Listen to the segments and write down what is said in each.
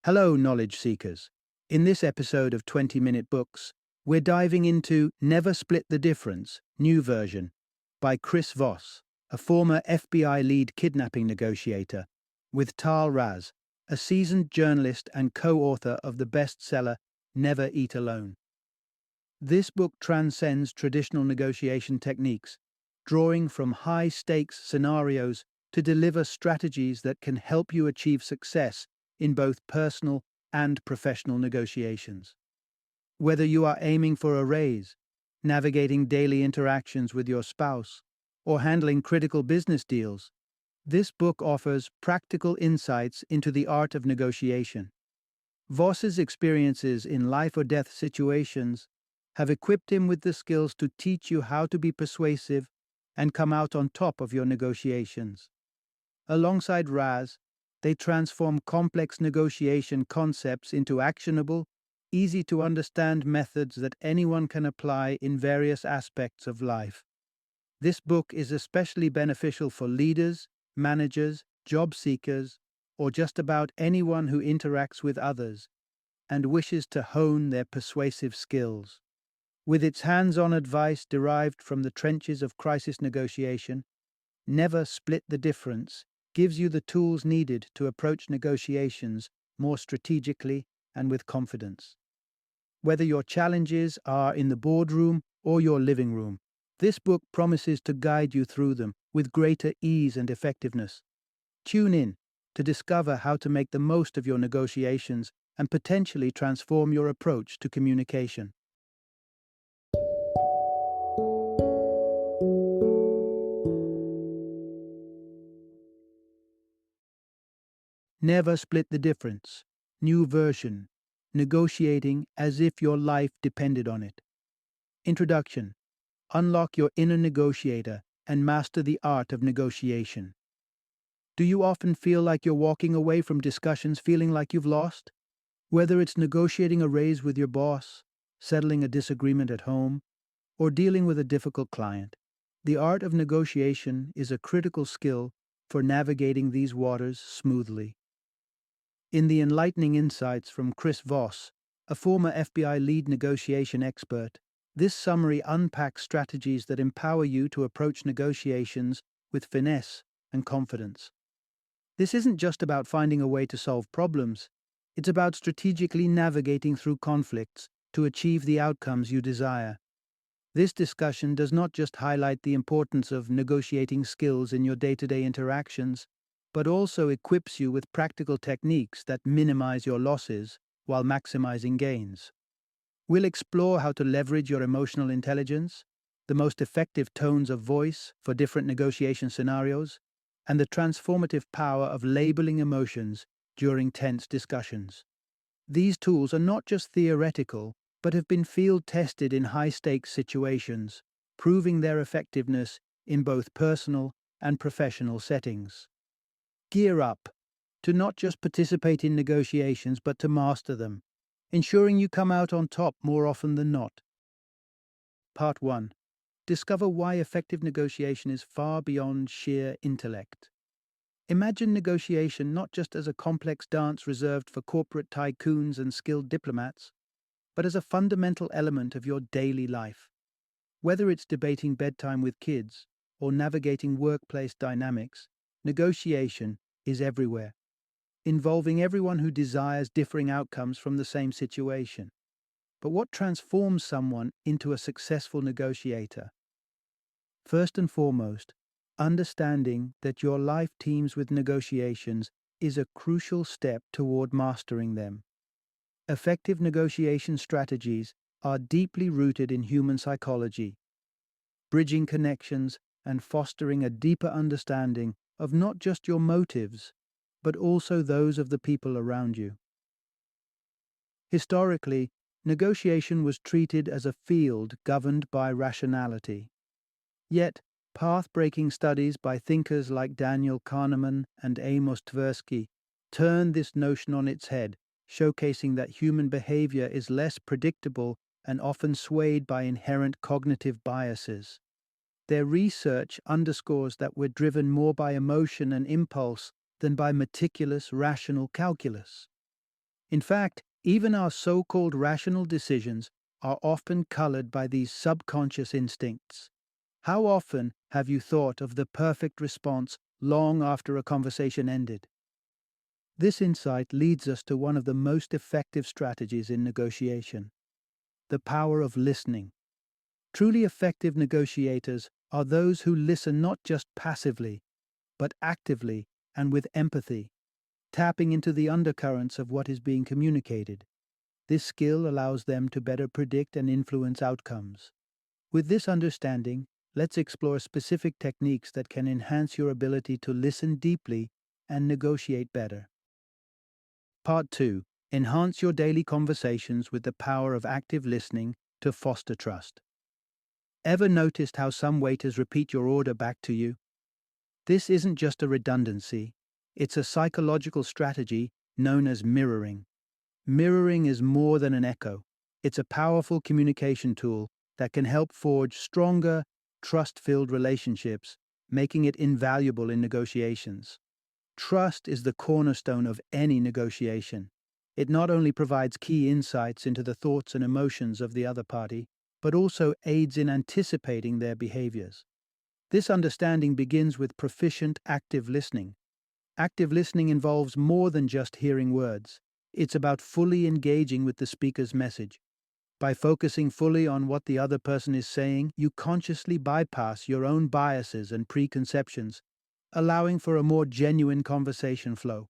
Hello, knowledge seekers. In this episode of 20-Minute Books, we're diving into Never Split the Difference, New Version, by Chris Voss, a former FBI lead kidnapping negotiator, with Tahl, a seasoned journalist and co-author of the bestseller Never Eat Alone. This book transcends traditional negotiation techniques, drawing from high-stakes scenarios to deliver strategies that can help you achieve success in both personal and professional negotiations. Whether you are aiming for a raise, navigating daily interactions with your spouse, or handling critical business deals, this book offers practical insights into the art of negotiation. Voss's experiences in life or death situations have equipped him with the skills to teach you how to be persuasive and come out on top of your negotiations. Alongside they transform complex negotiation concepts into actionable, easy-to-understand methods that anyone can apply in various aspects of life. This book is especially beneficial for leaders, managers, job seekers, or just about anyone who interacts with others and wishes to hone their persuasive skills. With its hands-on advice derived from the trenches of crisis negotiation, Never Split the Difference gives you the tools needed to approach negotiations more strategically and with confidence. Whether your challenges are in the boardroom or your living room, this book promises to guide you through them with greater ease and effectiveness. Tune in to discover how to make the most of your negotiations and potentially transform your approach to communication. Never Split the Difference, New Version, Negotiating as if your life depended on it. Introduction. Unlock your inner negotiator and master the art of negotiation. Do you often feel like you're walking away from discussions feeling like you've lost? Whether it's negotiating a raise with your boss, settling a disagreement at home, or dealing with a difficult client, the art of negotiation is a critical skill for navigating these waters smoothly. In the enlightening insights from Chris Voss, a former FBI lead negotiation expert, this summary unpacks strategies that empower you to approach negotiations with finesse and confidence. This isn't just about finding a way to solve problems, it's about strategically navigating through conflicts to achieve the outcomes you desire. This discussion does not just highlight the importance of negotiating skills in your day-to-day interactions, but also equips you with practical techniques that minimize your losses while maximizing gains. We'll explore how to leverage your emotional intelligence, the most effective tones of voice for different negotiation scenarios, and the transformative power of labeling emotions during tense discussions. These tools are not just theoretical, but have been field-tested in high-stakes situations, proving their effectiveness in both personal and professional settings. Gear up to not just participate in negotiations, but to master them, ensuring you come out on top more often than not. Part 1. Discover why effective negotiation is far beyond sheer intellect. Imagine negotiation not just as a complex dance reserved for corporate tycoons and skilled diplomats, but as a fundamental element of your daily life. Whether it's debating bedtime with kids or navigating workplace dynamics, negotiation is everywhere, involving everyone who desires differing outcomes from the same situation. But what transforms someone into a successful negotiator? First and foremost, understanding that your life teems with negotiations is a crucial step toward mastering them. Effective negotiation strategies are deeply rooted in human psychology, bridging connections and fostering a deeper understanding of not just your motives, but also those of the people around you. Historically, negotiation was treated as a field governed by rationality. Yet, path-breaking studies by thinkers like Daniel Kahneman and Amos Tversky turned this notion on its head, showcasing that human behavior is less predictable and often swayed by inherent cognitive biases. Their research underscores that we're driven more by emotion and impulse than by meticulous, rational calculus. In fact, even our so-called rational decisions are often colored by these subconscious instincts. How often have you thought of the perfect response long after a conversation ended? This insight leads us to one of the most effective strategies in negotiation: the power of listening. Truly effective negotiators are those who listen not just passively, but actively and with empathy, tapping into the undercurrents of what is being communicated. This skill allows them to better predict and influence outcomes. With this understanding, let's explore specific techniques that can enhance your ability to listen deeply and negotiate better. Part 2. Enhance your daily conversations with the power of active listening to foster trust. Ever noticed how some waiters repeat your order back to you? This isn't just a redundancy, it's a psychological strategy known as mirroring. Mirroring is more than an echo. It's a powerful communication tool that can help forge stronger, trust-filled relationships, making it invaluable in negotiations. Trust is the cornerstone of any negotiation. It not only provides key insights into the thoughts and emotions of the other party, but also aids in anticipating their behaviors. This understanding begins with proficient active listening. Active listening involves more than just hearing words. It's about fully engaging with the speaker's message. By focusing fully on what the other person is saying, you consciously bypass your own biases and preconceptions, allowing for a more genuine conversation flow.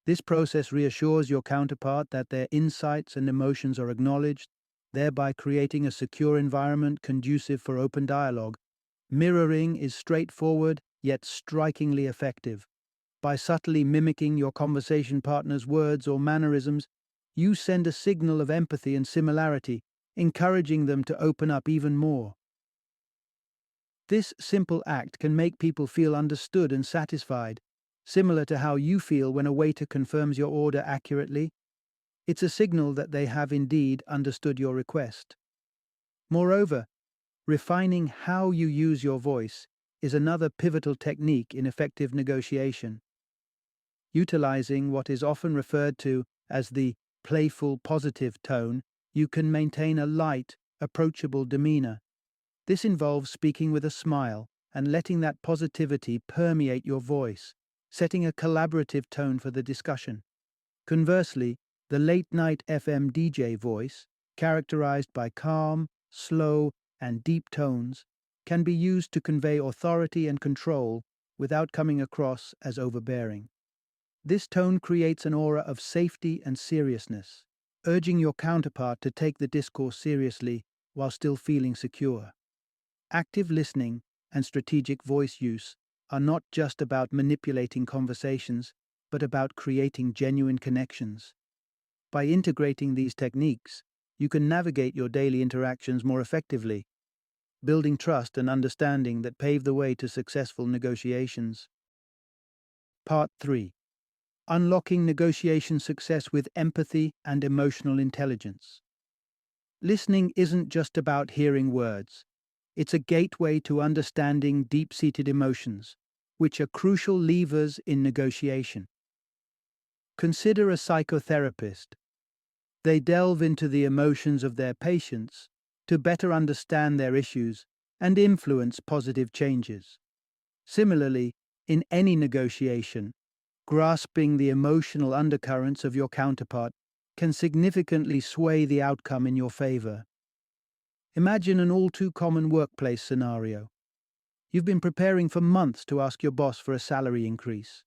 This process reassures your counterpart that their insights and emotions are acknowledged, thereby creating a secure environment conducive for open dialogue. Mirroring is straightforward yet strikingly effective. By subtly mimicking your conversation partner's words or mannerisms, you send a signal of empathy and similarity, encouraging them to open up even more. This simple act can make people feel understood and satisfied, similar to how you feel when a waiter confirms your order accurately. It's a signal that they have indeed understood your request. Moreover, refining how you use your voice is another pivotal technique in effective negotiation. Utilizing what is often referred to as the playful positive tone, you can maintain a light, approachable demeanor. This involves speaking with a smile and letting that positivity permeate your voice, setting a collaborative tone for the discussion. Conversely, the late-night FM DJ voice, characterized by calm, slow, and deep tones, can be used to convey authority and control without coming across as overbearing. This tone creates an aura of safety and seriousness, urging your counterpart to take the discourse seriously while still feeling secure. Active listening and strategic voice use are not just about manipulating conversations, but about creating genuine connections. By integrating these techniques, you can navigate your daily interactions more effectively, building trust and understanding that pave the way to successful negotiations. Part 3. Unlocking negotiation success with empathy and emotional intelligence. Listening isn't just about hearing words. It's a gateway to understanding deep-seated emotions, which are crucial levers in negotiation. Consider a psychotherapist. They delve into the emotions of their patients to better understand their issues and influence positive changes. Similarly, in any negotiation, grasping the emotional undercurrents of your counterpart can significantly sway the outcome in your favor. Imagine an all-too-common workplace scenario. You've been preparing for months to ask your boss for a salary increase.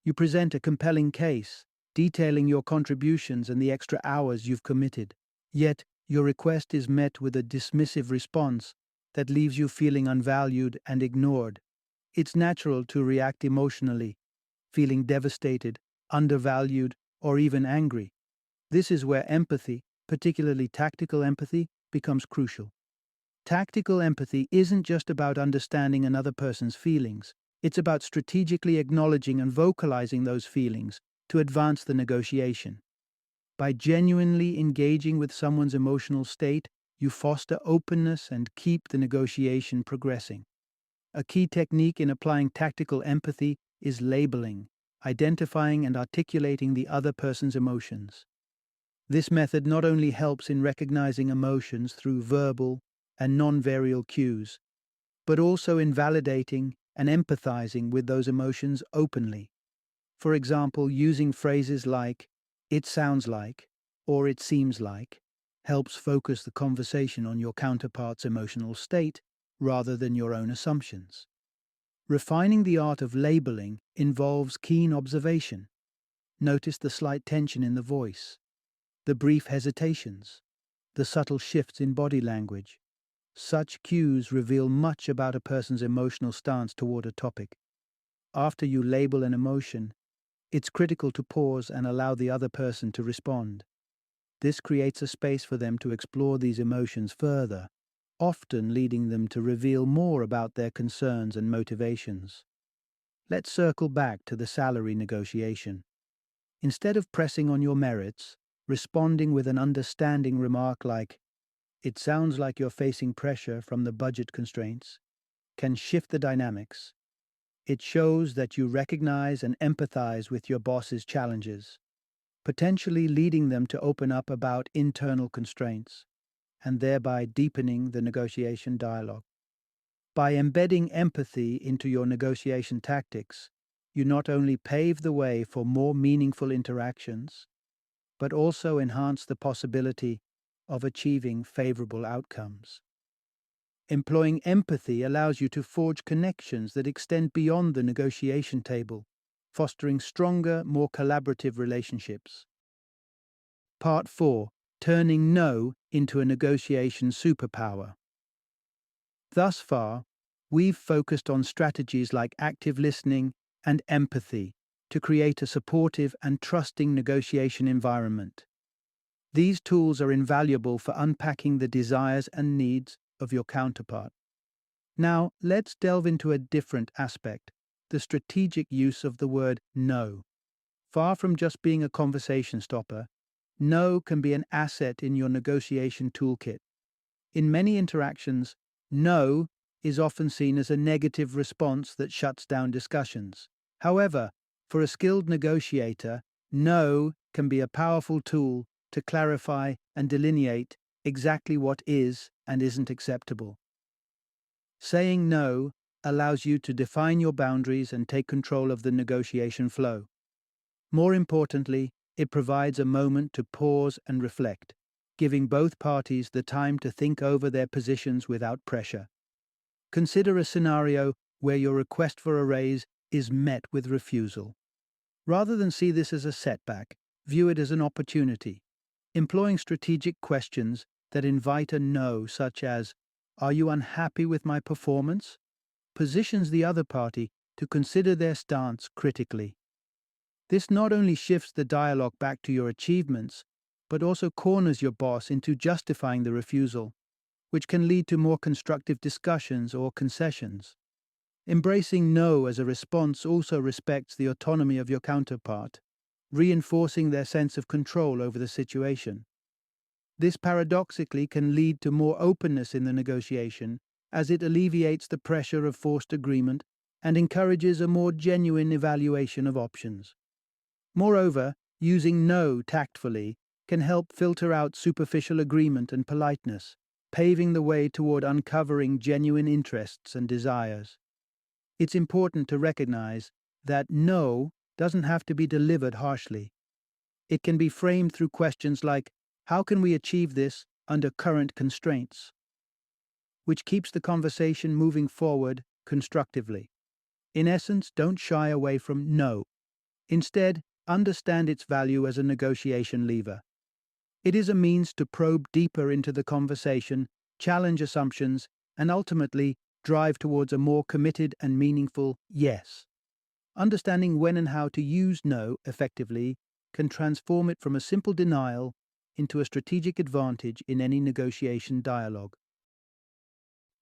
You present a compelling case, detailing your contributions and the extra hours you've committed. Yet, your request is met with a dismissive response that leaves you feeling unvalued and ignored. It's natural to react emotionally, feeling devastated, undervalued, or even angry. This is where empathy, particularly tactical empathy, becomes crucial. Tactical empathy isn't just about understanding another person's feelings, it's about strategically acknowledging and vocalizing those feelings to advance the negotiation. By genuinely engaging with someone's emotional state, you foster openness and keep the negotiation progressing. A key technique in applying tactical empathy is labeling, identifying and articulating the other person's emotions. This method not only helps in recognizing emotions through verbal and non-verbal cues, but also in validating and empathizing with those emotions openly. For example, using phrases like, "it sounds like," or "it seems like," helps focus the conversation on your counterpart's emotional state rather than your own assumptions. Refining the art of labeling involves keen observation. Notice the slight tension in the voice, the brief hesitations, the subtle shifts in body language. Such cues reveal much about a person's emotional stance toward a topic. After you label an emotion, it's critical to pause and allow the other person to respond. This creates a space for them to explore these emotions further, often leading them to reveal more about their concerns and motivations. Let's circle back to the salary negotiation. Instead of pressing on your merits, responding with an understanding remark like, "It sounds like you're facing pressure from the budget constraints," can shift the dynamics. It shows that you recognize and empathize with your boss's challenges, potentially leading them to open up about internal constraints, and thereby deepening the negotiation dialogue. By embedding empathy into your negotiation tactics, you not only pave the way for more meaningful interactions, but also enhance the possibility of achieving favorable outcomes. Employing empathy allows you to forge connections that extend beyond the negotiation table, fostering stronger, more collaborative relationships. Part 4. Turning No into a negotiation superpower. Thus far, we've focused on strategies like active listening and empathy to create a supportive and trusting negotiation environment. These tools are invaluable for unpacking the desires and needs of your counterpart. Now, let's delve into a different aspect: the strategic use of the word no. Far from just being a conversation stopper, no can be an asset in your negotiation toolkit. In many interactions, no is often seen as a negative response that shuts down discussions. However, for a skilled negotiator, no can be a powerful tool to clarify and delineate exactly what is and isn't acceptable. Saying no allows you to define your boundaries and take control of the negotiation flow. More importantly, it provides a moment to pause and reflect, giving both parties the time to think over their positions without pressure. Consider a scenario where your request for a raise is met with refusal. Rather than see this as a setback, view it as an opportunity. Employing strategic questions that invite a no, such as, "Are you unhappy with my performance?" positions the other party to consider their stance critically. This not only shifts the dialogue back to your achievements, but also corners your boss into justifying the refusal, which can lead to more constructive discussions or concessions. Embracing no as a response also respects the autonomy of your counterpart, reinforcing their sense of control over the situation. This paradoxically can lead to more openness in the negotiation, as it alleviates the pressure of forced agreement and encourages a more genuine evaluation of options. Moreover, using no tactfully can help filter out superficial agreement and politeness, paving the way toward uncovering genuine interests and desires. It's important to recognize that no doesn't have to be delivered harshly. It can be framed through questions like, "How can we achieve this under current constraints?" which keeps the conversation moving forward constructively. In essence, don't shy away from no. Instead, understand its value as a negotiation lever. It is a means to probe deeper into the conversation, challenge assumptions, and ultimately drive towards a more committed and meaningful yes. Understanding when and how to use no effectively can transform it from a simple denial into a strategic advantage in any negotiation dialogue.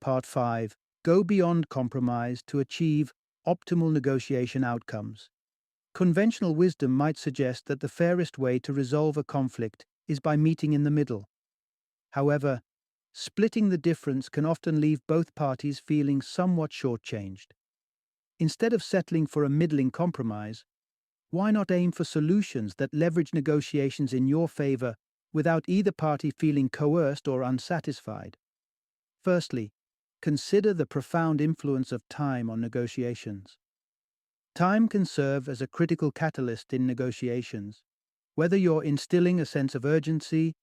Part 5. Go beyond compromise to achieve optimal negotiation outcomes. Conventional wisdom might suggest that the fairest way to resolve a conflict is by meeting in the middle. However, splitting the difference can often leave both parties feeling somewhat shortchanged. Instead of settling for a middling compromise, why not aim for solutions that leverage negotiations in your favor without either party feeling coerced or unsatisfied. Firstly, consider the profound influence of time on negotiations. Time can serve as a critical catalyst in negotiations, whether you're instilling a sense of urgency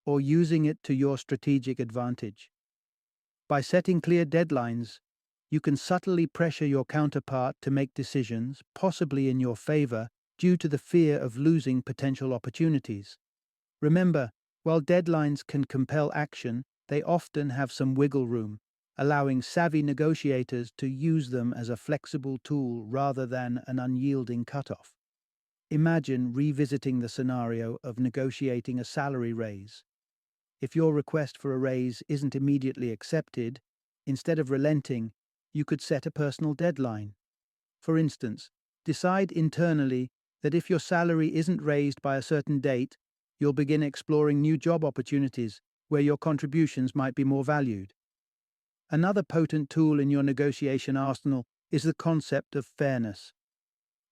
or using it to your strategic advantage. By setting clear deadlines, you can subtly pressure your counterpart to make decisions, possibly in your favor, due to the fear of losing potential opportunities. Remember, while deadlines can compel action, they often have some wiggle room, allowing savvy negotiators to use them as a flexible tool rather than an unyielding cutoff. Imagine revisiting the scenario of negotiating a salary raise. If your request for a raise isn't immediately accepted, instead of relenting, you could set a personal deadline. For instance, decide internally that if your salary isn't raised by a certain date, you'll begin exploring new job opportunities where your contributions might be more valued. Another potent tool in your negotiation arsenal is the concept of fairness.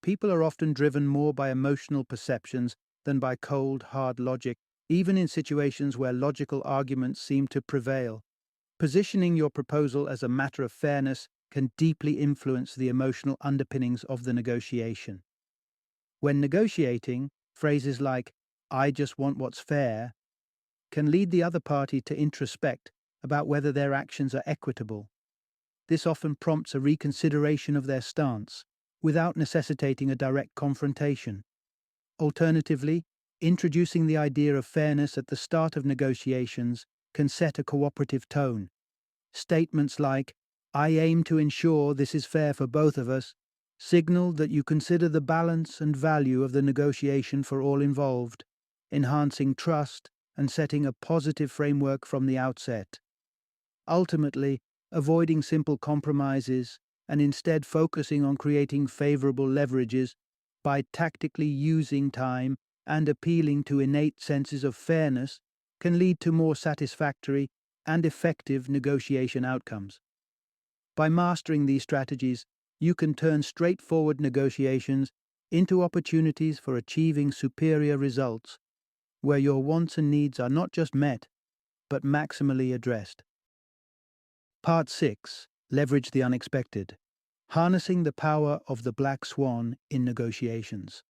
People are often driven more by emotional perceptions than by cold, hard logic, even in situations where logical arguments seem to prevail. Positioning your proposal as a matter of fairness can deeply influence the emotional underpinnings of the negotiation. When negotiating, phrases like, "I just want what's fair," can lead the other party to introspect about whether their actions are equitable. This often prompts a reconsideration of their stance, without necessitating a direct confrontation. Alternatively, introducing the idea of fairness at the start of negotiations can set a cooperative tone. Statements like, "I aim to ensure this is fair for both of us," signal that you consider the balance and value of the negotiation for all involved, enhancing trust and setting a positive framework from the outset. Ultimately, avoiding simple compromises and instead focusing on creating favorable leverages by tactically using time and appealing to innate senses of fairness can lead to more satisfactory and effective negotiation outcomes. By mastering these strategies, you can turn straightforward negotiations into opportunities for achieving superior results, where your wants and needs are not just met, but maximally addressed. Part 6. Leverage the unexpected. Harnessing the power of the black swan in negotiations.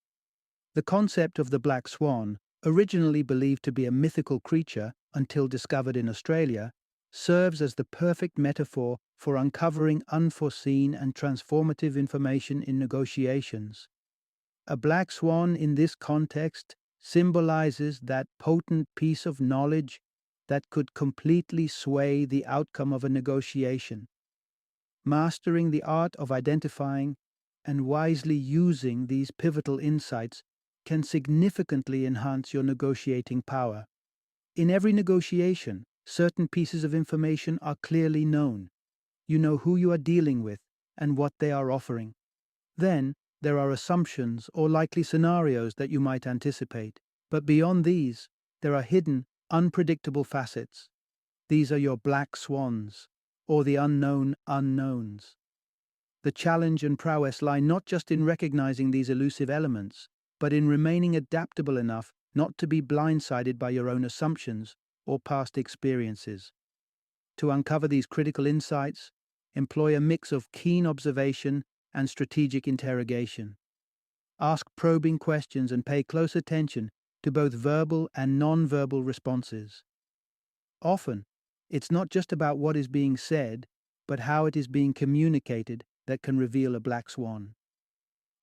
The concept of the black swan, originally believed to be a mythical creature until discovered in Australia, serves as the perfect metaphor for uncovering unforeseen and transformative information in negotiations. A black swan in this context symbolizes that potent piece of knowledge that could completely sway the outcome of a negotiation. Mastering the art of identifying and wisely using these pivotal insights can significantly enhance your negotiating power. In every negotiation, certain pieces of information are clearly known. You know who you are dealing with and what they are offering. Then, there are assumptions or likely scenarios that you might anticipate. But beyond these, there are hidden, unpredictable facets. These are your black swans, or the unknown unknowns. The challenge and prowess lie not just in recognizing these elusive elements, but in remaining adaptable enough not to be blindsided by your own assumptions or past experiences. To uncover these critical insights, employ a mix of keen observation and strategic interrogation. Ask probing questions and pay close attention to both verbal and non-verbal responses. Often, it's not just about what is being said, but how it is being communicated that can reveal a black swan.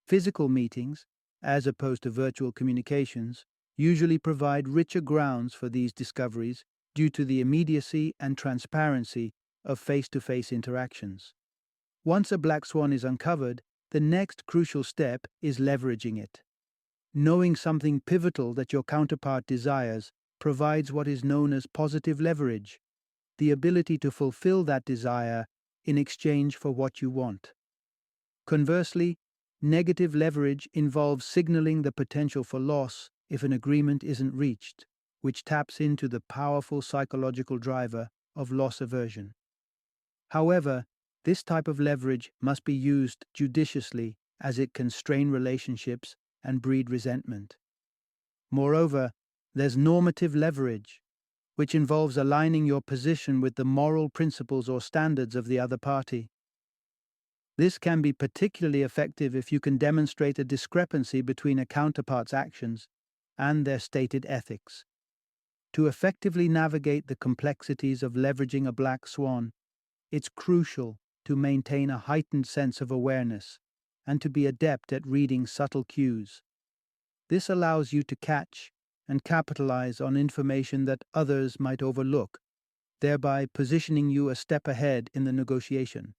Physical meetings, as opposed to virtual communications, usually provide richer grounds for these discoveries due to the immediacy and transparency of face-to-face interactions. Once a black swan is uncovered, the next crucial step is leveraging it. Knowing something pivotal that your counterpart desires provides what is known as positive leverage, the ability to fulfill that desire in exchange for what you want. Conversely, negative leverage involves signaling the potential for loss if an agreement isn't reached, which taps into the powerful psychological driver of loss aversion. However, this type of leverage must be used judiciously as it can strain relationships and breed resentment. Moreover, There's normative leverage, which involves aligning your position with the moral principles or standards of the other party. This can be particularly effective if you can demonstrate a discrepancy between a counterpart's actions and their stated ethics. To effectively navigate the complexities of leveraging a black swan, it's crucial to maintain a heightened sense of awareness and to be adept at reading subtle cues. This allows you to catch and capitalize on information that others might overlook, thereby positioning you a step ahead in the negotiation.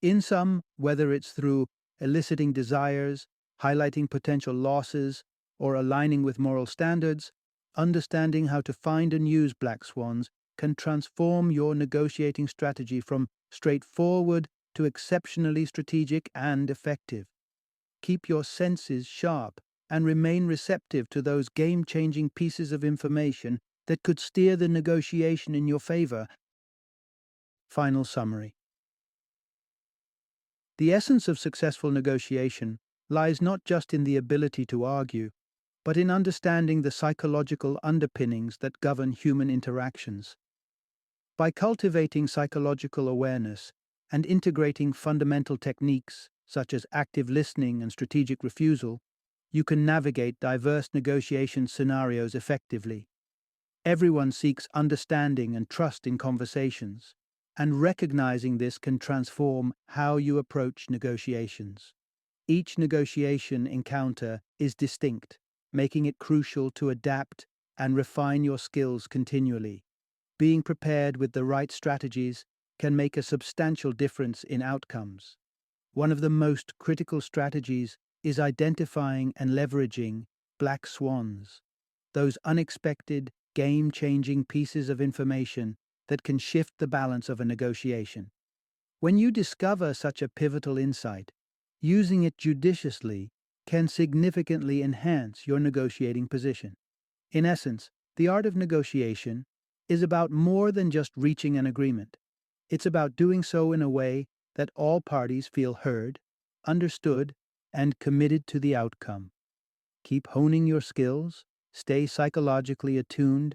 In sum, whether it's through eliciting desires, highlighting potential losses, or aligning with moral standards, understanding how to find and use black swans can transform your negotiating strategy from straightforward to exceptionally strategic and effective. Keep your senses sharp and remain receptive to those game-changing pieces of information that could steer the negotiation in your favor. Final summary. The essence of successful negotiation lies not just in the ability to argue, but in understanding the psychological underpinnings that govern human interactions. By cultivating psychological awareness and integrating fundamental techniques such as active listening and strategic refusal, you can navigate diverse negotiation scenarios effectively. Everyone seeks understanding and trust in conversations, and recognizing this can transform how you approach negotiations. Each negotiation encounter is distinct, making it crucial to adapt and refine your skills continually. Being prepared with the right strategies can make a substantial difference in outcomes. One of the most critical strategies is identifying and leveraging black swans, those unexpected, game-changing pieces of information that can shift the balance of a negotiation. When you discover such a pivotal insight, using it judiciously can significantly enhance your negotiating position. In essence, the art of negotiation is about more than just reaching an agreement. It's about doing so in a way that all parties feel heard, understood, and committed to the outcome. Keep honing your skills, stay psychologically attuned,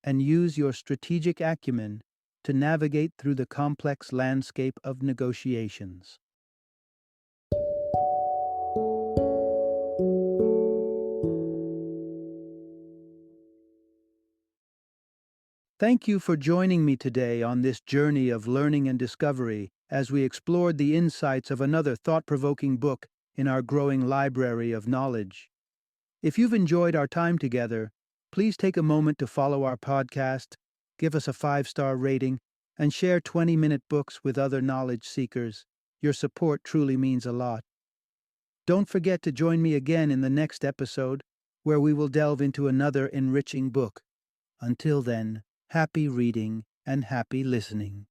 and use your strategic acumen to navigate through the complex landscape of negotiations. Thank you for joining me today on this journey of learning and discovery as we explored the insights of another thought-provoking book in our growing library of knowledge. If you've enjoyed our time together, please take a moment to follow our podcast, give us a 5-star rating, and share 20-minute books with other knowledge seekers. Your support truly means a lot. Don't forget to join me again in the next episode, where we will delve into another enriching book. Until then, happy reading and happy listening.